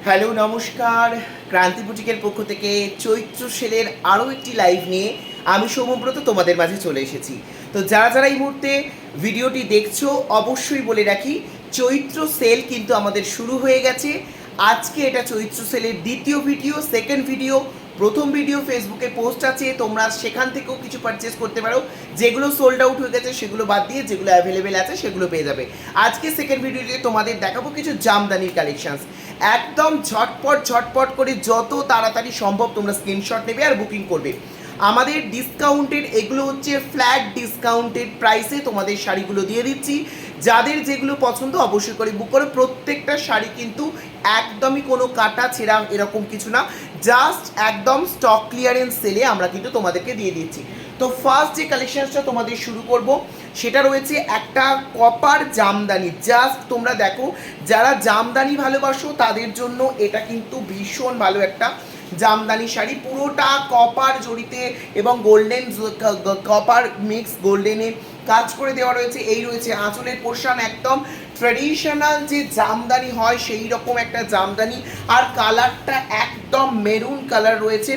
Hello নমস্কার, ক্রান্তি বুটিকের পক্ষ থেকে চৈত্র সেলের আরও একটি লাইভ নিয়ে আমি সৌম্যব্রত তোমাদের মাঝে চলে এসেছি। তো যারা যারা এই মুহূর্তে ভিডিওটি দেখছো অবশ্যই বলে রাখি, চৈত্র সেল কিন্তু আমাদের শুরু হয়ে গেছে। আজকে এটা চৈত্র সেলের দ্বিতীয় ভিডিও, সেকেন্ড ভিডিও। প্রথম ভিডিও ফেসবুকে পোস্ট আছে, তোমরা সেখান থেকেও কিছু পারচেস করতে পারো। যেগুলো সোল্ড আউট হয়ে গেছে সেগুলো বাদ দিয়ে যেগুলো অ্যাভেলেবেল আছে সেগুলো পেয়ে যাবে। আজকে সেকেন্ড ভিডিওতে তোমাদের দেখাবো কিছু জামদানির কালেকশনস। একদম ঝটপট করে যত তাড়াতাড়ি সম্ভব তোমরা স্ক্রিনশট নেবে আর বুকিং করবে। আমাদের ডিসকাউন্টেড এগুলো হচ্ছে ফ্ল্যাট ডিসকাউন্টেড প্রাইসে তোমাদের শাড়িগুলো দিয়ে দিচ্ছি। যাদের যেগুলো পছন্দ অবশ্যই করে বুক করো। প্রত্যেকটা শাড়ি কিন্তু একদমই কোনো কাটা ছেঁড়া এরকম কিছু না, জাস্ট একদম স্টক ক্লিয়ারেন্স সেলে আমরা কিন্তু তোমাদেরকে দিয়ে দিচ্ছি। তো ফার্স্ট যে কালেকশনসটা তোমাদের শুরু করব সেটা রয়েছে একটা কপার জামদানি। জাস্ট তোমরা দেখো, যারা জামদানি ভালোবাসো তাদের জন্য এটা কিন্তু ভীষণ ভালো একটা জামদানি শাড়ি। পুরোটা কপার জড়িতে এবং গোল্ডেন কপার মিক্স গোল্ডেনে কাজ করে দেওয়া রয়েছে। এই রয়েছে আঁচলের পোর্শন, একদম ট্র্যাডিশনাল যে জামদানি হয় সেই রকম একটা জামদানি। আর কালারটা একদম মেরুন কালার রয়েছে।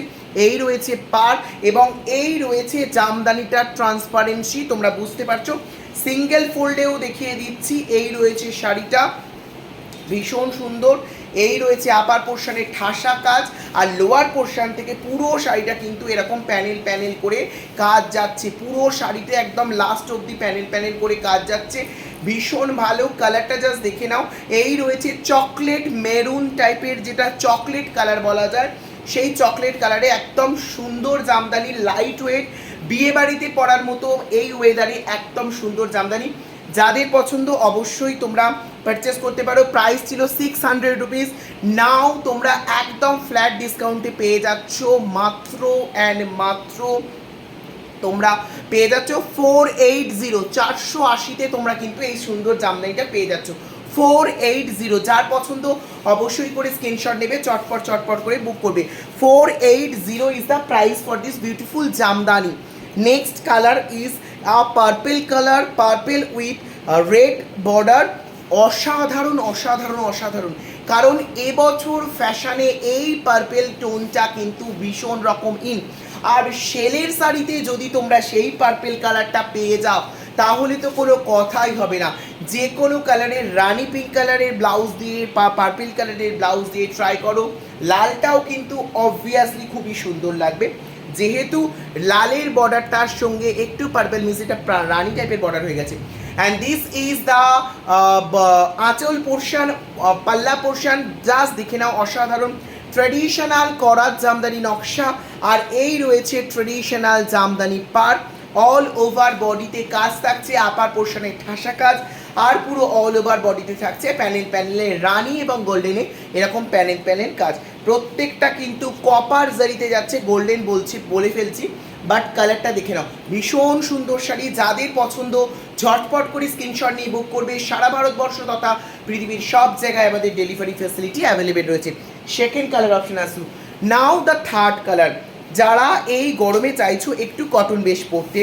এই রয়েছে পার এবং এই রয়েছে জামদানিটার ট্রান্সপারেন্সি, তোমরা বুঝতে পারছো। সিঙ্গেল ফোল্ডেও দেখিয়ে দিচ্ছি। এই রয়েছে শাড়িটা, ভীষণ সুন্দর। এই রয়েছে আপার পোর্শনের ঠাসা কাজ, আর লোয়ার পোর্শন থেকে পুরো শাড়িটা কিন্তু এরকম প্যানেল প্যানেল করে কাজ যাচ্ছে। পুরো শাড়িতে একদম লাস্ট অবধি প্যানেল করে কাজ যাচ্ছে। ভীষণ ভালো, কালারটা জাস্ট দেখে নাও। এই রয়েছে চকলেট মেরুন টাইপের, যেটা চকলেট কালার বলা যায়, সেই চকলেট কালারে একদম সুন্দর জামদানি, লাইট ওয়েট, বিয়ে বাড়িতে পরার মতো এই ওয়েদারে একদম সুন্দর জামদানি। যাদের পছন্দ অবশ্যই তোমরা পারচেস করতে পারো। প্রাইস ছিল 600 রুপিস, নাও তোমরা একদম ফ্ল্যাট ডিসকাউন্টে পেয়ে যাচ্ছ মাত্র অ্যান্ড মাত্র তোমরা পেয়ে যাচ্ছ 480, 480-তে তোমরা কিন্তু এই সুন্দর জামদানিটা পেয়ে যাচ্ছ 480। যার পছন্দ অবশ্যই করে স্ক্রিনশট নেবে, চটপট করে বুক করবে। 480 is the price for this beautiful Jamdani. Next colour is purple colour, purple with red border. অসাধারণ, কারণ এবছর ফ্যাশনে এই পার্পেল টোনটা কিন্তু ভীষণ রকম ইন। আর সেলের শাড়িতে যদি তোমরা সেই পার্পেল কালারটা পেয়ে যাও তাহলে তো কোনো কথাই হবে না। যে কোনো কালারের, রানি পিঙ্ক কালারের ব্লাউজ দিয়ে বা পার্পেল কালারের ব্লাউজ দিয়ে ট্রাই করো। লালটাও কিন্তু অবভিয়াসলি খুবই সুন্দর লাগবে, যেহেতু লালের বর্ডারটার সঙ্গে একটু পার্পেল মিক্স, এটা রানি টাইপের বর্ডার হয়ে গেছে। অ্যান্ড দিস ইজ দ্য আঁচল পোর্শন, পাল্লা পোর্শন। জাস্ট দেখে নাও, অসাধারণ ট্র্যাডিশনাল করাত জামদানি নকশা। আর এই রয়েছে ট্র্যাডিশনাল জামদানি পার। অল ওভার বডিতে কাজ থাকছে, আপার পোর্শনে ঠাসা কাজ, আর পুরো অল ওভার বডিতে থাকছে প্যানেলে রানি এবং গোল্ডেনে এরকম প্যানেল কাজ। প্রত্যেকটা কিন্তু কপার জারিতে যাচ্ছে, গোল্ডেন বলে ফেলছি, বাট কালারটা দেখে নাও। ভীষণ সুন্দর শাড়ি, যাদের পছন্দ ঝটপট করে স্ক্রিনশট নিয়ে বুক করবে। সারা ভারতবর্ষ তথা পৃথিবীর সব জায়গায় আমাদের ডেলিভারি ফ্যাসিলিটি অ্যাভেলেবেল রয়েছে। সেকেন্ড কালার অপশন আসুন, নাও দ্য থার্ড কালার। যারা এই গরমে চাইছো একটু কটন বেশ পরতে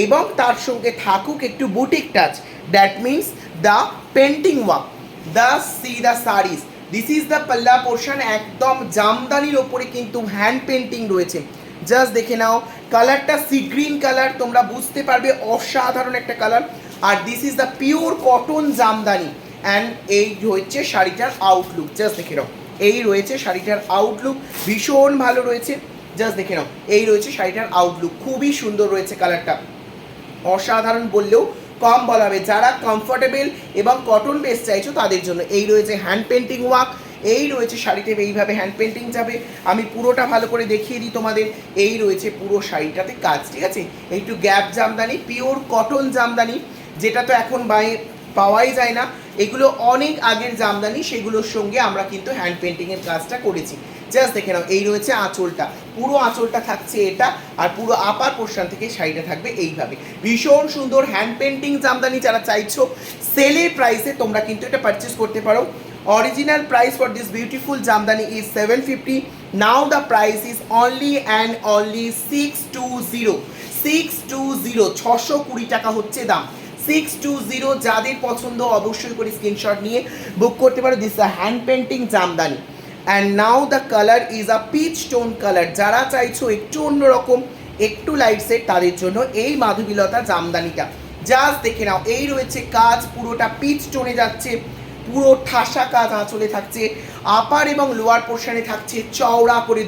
এবং তার সঙ্গে থাকুক একটু boutique touch, that means the painting work, the series. This is the পাল্লা পোর্শন। একদম জামদানির ওপরে কিন্তু হ্যান্ড পেন্টিং রয়েছে। জাস্ট দেখে নাও, কালারটা সি গ্রিন কালার, তোমরা বুঝতে পারবে অসাধারণ একটা কালার। আর this is the pure cotton jamdani. And এই হচ্ছে শাড়িটার আউটলুক, জাস্ট দেখে নাও। এই রয়েছে শাড়িটার আউটলুক, ভীষণ ভালো রয়েছে। জাস্ট দেখে নাও, এই রয়েছে শাড়িটার আউটলুক, খুবই সুন্দর রয়েছে কালারটা, অসাধারণ বললেও কম বলা হবে। যারা কমফোর্টেবল এবং কটন বেস চাইছো তাদের জন্য এই রয়েছে হ্যান্ড পেন্টিং ওয়ার্ক। এই রয়েছে শাড়িতে এইভাবে হ্যান্ড পেন্টিং যাবে। আমি পুরোটা ভালো করে দেখিয়ে দিই তোমাদের। এই রয়েছে পুরো শাড়িটাতে কাজ, ঠিক আছে। একটু gap Jamdani, pure cotton Jamdani, যেটা তো এখন পাওয়াই যায় না। এগুলো অনেক আগের জামদানি, সেগুলোর সঙ্গে আমরা কিন্তু হ্যান্ড পেন্টিংয়ের কাজটা করেছি। জাস্ট দেখে নাও, এই রয়েছে আঁচলটা, পুরো আঁচলটা থাকছে এটা, আর পুরো আপার পোর্শন থেকে শাড়িটা থাকবে এইভাবে। ভীষণ সুন্দর হ্যান্ড পেন্টিং জামদানি যারা চাইছো সেলের প্রাইসে তোমরা কিন্তু এটা পারচেস করতে পারো। Original price for this beautiful Jamdani is 750। Now the price is only and only 620। 620 টাকা হচ্ছে দাম। 620। যাদের পছন্দ অবশ্যই করে স্ক্রিনশট নিয়ে বুক করতে পারো। This hand painting jamdani. And now the colour is a peach tone colour. যারা চাইছো একটু অন্যরকম, একটু লাইট সেট, তাদের জন্য এই মাধবীলতা জামদানিটা জাস্ট দেখে নাও। এই রয়েছে কাজ, পুরোটা পিচ টোনে যাচ্ছে, পুরো ঠাসা কাজ আঁচলে থাকছে, আপার এবং লোয়ার পোর্শনে থাকছে চওড়া করে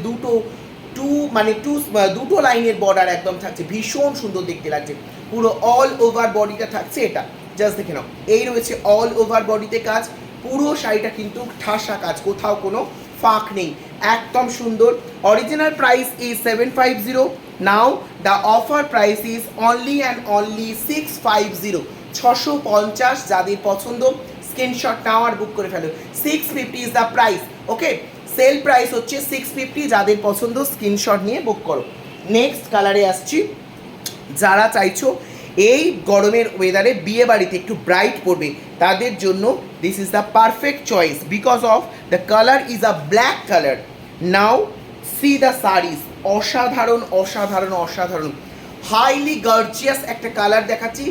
দুটো লাইনের বর্ডার একদম থাকছে, ভীষণ সুন্দর দেখতে লাগছে। পুরো অল ওভার বডিটা থাকছে এটা, জাস্ট দেখে নাও। এই রয়েছে অল ওভার বডিতে কাজ, পুরো শাড়িটা কিন্তু ঠাসা কাজ, কোথাও কোনো ফাঁক নেই, একদম সুন্দর। Original price is 750, now the offer price is only and only 650, 650। যাদের পছন্দ স্ক্রিনশট নাও আর বুক করে ফেলো। 650 is the price, okay. Sale price হচ্ছে 650, যাদের পছন্দ স্ক্রিনশট নিয়ে বুক করো। নেক্সট কালারে আসছি। যারা চাইছো এই গরমের ওয়েদারে বিয়ে বাড়িতে একটু ব্রাইট পড়বে, তাদের জন্য this is the perfect choice because of the colour is a black colour. Now C the series, অসাধারণ অসাধারণ অসাধারণ, হাইলি গর্জিয়াস একটা কালার দেখাচ্ছি,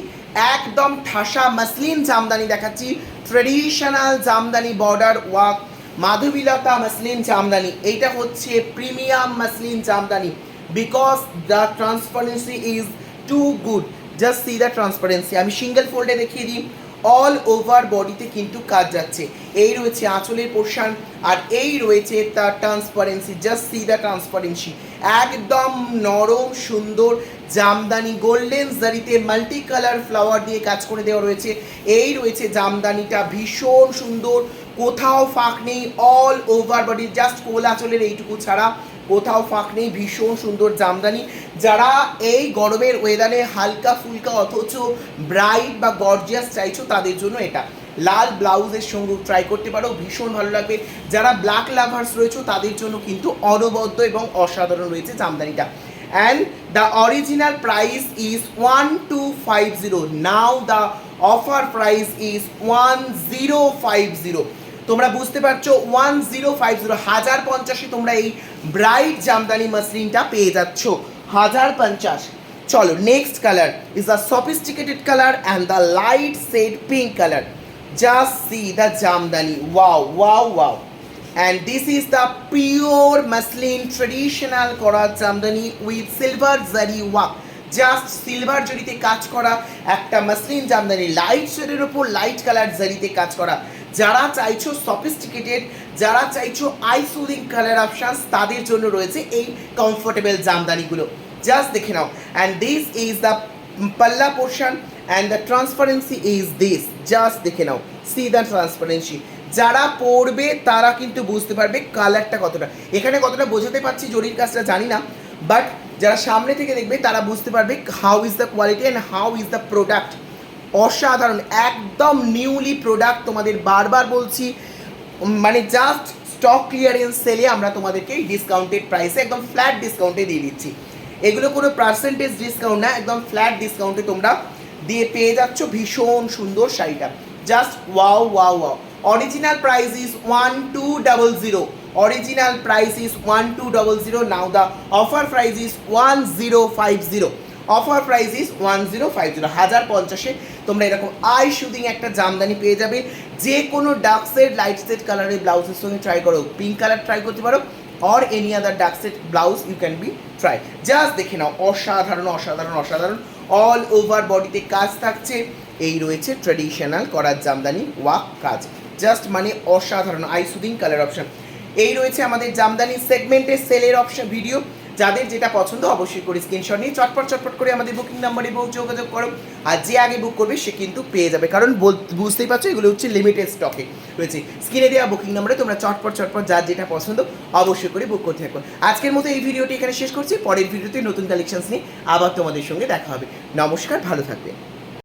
একদম ঠাসা মাসলিন জামদানি দেখাচ্ছি, ট্রেডিশনাল জামদানি বর্ডার ওয়ার্ক, মাধবীলতা মাসলিন জামদানি। এইটা হচ্ছে premium muslin jamdani because the transparency is too good. Just see the transparency. আমি সিঙ্গেল ফোল্ডে দেখিয়ে দিই, অল ওভার বডিতে কিন্তু কাজ যাচ্ছে। এই রয়েছে আঁচলের পোর্শন, আর এই রয়েছে তার transparency. Just see the transparency, একদম নরম সুন্দর জামদানি, গোল্ডেন জারিতে মাল্টি কালার ফ্লাওয়ার দিয়ে কাজ করে দেওয়া রয়েছে। এই রয়েছে জামদানিটা, ভীষণ সুন্দর, কোথাও ফাঁক নেই, অল ওভার বডি, জাস্ট কোল আঁচলের এইটুকু ছাড়া কোথাও ফাঁক নেই, ভীষণ সুন্দর জামদানি। যারা এই গরমের ওয়েদারে হালকা ফুলকা অথচ ব্রাইট বা গর্জিয়াস চাইছো, তাদের জন্য এটা। লাল ব্লাউজের সঙ্গে ট্রাই করতে পারো, ভীষণ ভালো লাগবে। যারা ব্ল্যাক লাভার্স রয়েছে তাদের জন্য কিন্তু অনবদ্য এবং অসাধারণ রয়েছে জামদানিটা। And the original price is 1250, now the offer price is 1050। তোমরা বুঝতে পারছো, 1050, 1050 তোমরা এই ব্রাইট জামদানি মাসলিনটা পেয়ে যাচ্ছ, 1050। চলো next colour is a sophisticated colour and the light shade pink colour. Just see the jamdani, wow wow wow. And this is the pure muslin traditional করা jamdani with silver zari work. Just silver জরিতে কাজ করা একটা muslin Jamdani, light শেডের ওপর light colour জারিতে কাজ করা। যারা চাইছো সফিস্টিকেটেড, যারা চাইছো আই সুদিং কালার অপশানস, তাদের জন্য রয়েছে এই কমফোর্টেবল জামদানিগুলো। জাস্ট দেখে নাও। অ্যান্ড দিস ইজ দ্য পাল্লা portion and the transparency is this. Just দেখে নাও, সি দ্য ট্রান্সপারেন্সি। যারা পড়বে তারা কিন্তু বুঝতে পারবে কালারটা কতটা, এখানে কতটা বোঝাতে পারছি জরির কাজটা জানি না, বাট যারা সামনে থেকে দেখবে তারা বুঝতে পারবে how is the quality and how is the product. অসাধারণ, একদম নিউলি প্রোডাক্ট, তোমাদের বারবার বলছি, মানে জাস্ট স্টক ক্লিয়ারেন্স সেলে আমরা তোমাদেরকে ডিসকাউন্টেড প্রাইসে, একদম ফ্ল্যাট ডিসকাউন্টে দিয়ে দিচ্ছি। এগুলো কোনো পার্সেন্টেজ ডিসকাউন্ট না, একদম ফ্ল্যাট ডিসকাউন্টে তোমরা দিয়ে পেয়ে যাচ্ছ ভীষণ সুন্দর শাড়িটা। Just wow wow wow. Original price is 1200, original price is 1200, now the offer price is 1050, offer price is 1050। 1050-এ তোমরা এরকম আই শুদিং একটা জামদানি পেয়ে যাবে। যে কোনো ডার্ক সেট লাইট সেট কালারের ব্লাউজের সঙ্গে ট্রাই করো, পিঙ্ক কালার ট্রাই করতে পারো, or any other dark set blouse you can be try. Just দেখে নাও, অসাধারণ অসাধারণ অসাধারণ, অল ওভার বডিতে কাজ থাকছে। এই রয়েছে ট্র্যাডিশনাল করার জামদানি ওয়াক কাজ, জাস্ট মানে অসাধারণ আই সুদিং কালার অপশন। এই রয়েছে আমাদের জামদানি সেগমেন্টের সেলের অপশন ভিডিও। যাদের যেটা পছন্দ অবশ্যই করে স্ক্রিনশট নিয়ে চটপট চটপট করে আমাদের বুকিং নাম্বারে যোগাযোগ করো, আর যে আগে বুক করবে সে কিন্তু পেয়ে যাবে, কারণ বুঝতেই পারছো এগুলো হচ্ছে লিমিটেড স্টকে রয়েছে। স্ক্রিনে দেওয়া বুকিং নাম্বারে তোমরা চটপট চটপট যার যেটা পছন্দ অবশ্যই করে বুক করতে থাকো। আজকের মতো এই ভিডিওটি এখানে শেষ করছি, পরের ভিডিওতে নতুন কালেকশনস নিয়ে আবার তোমাদের সঙ্গে দেখা হবে। নমস্কার, ভালো থাকবে।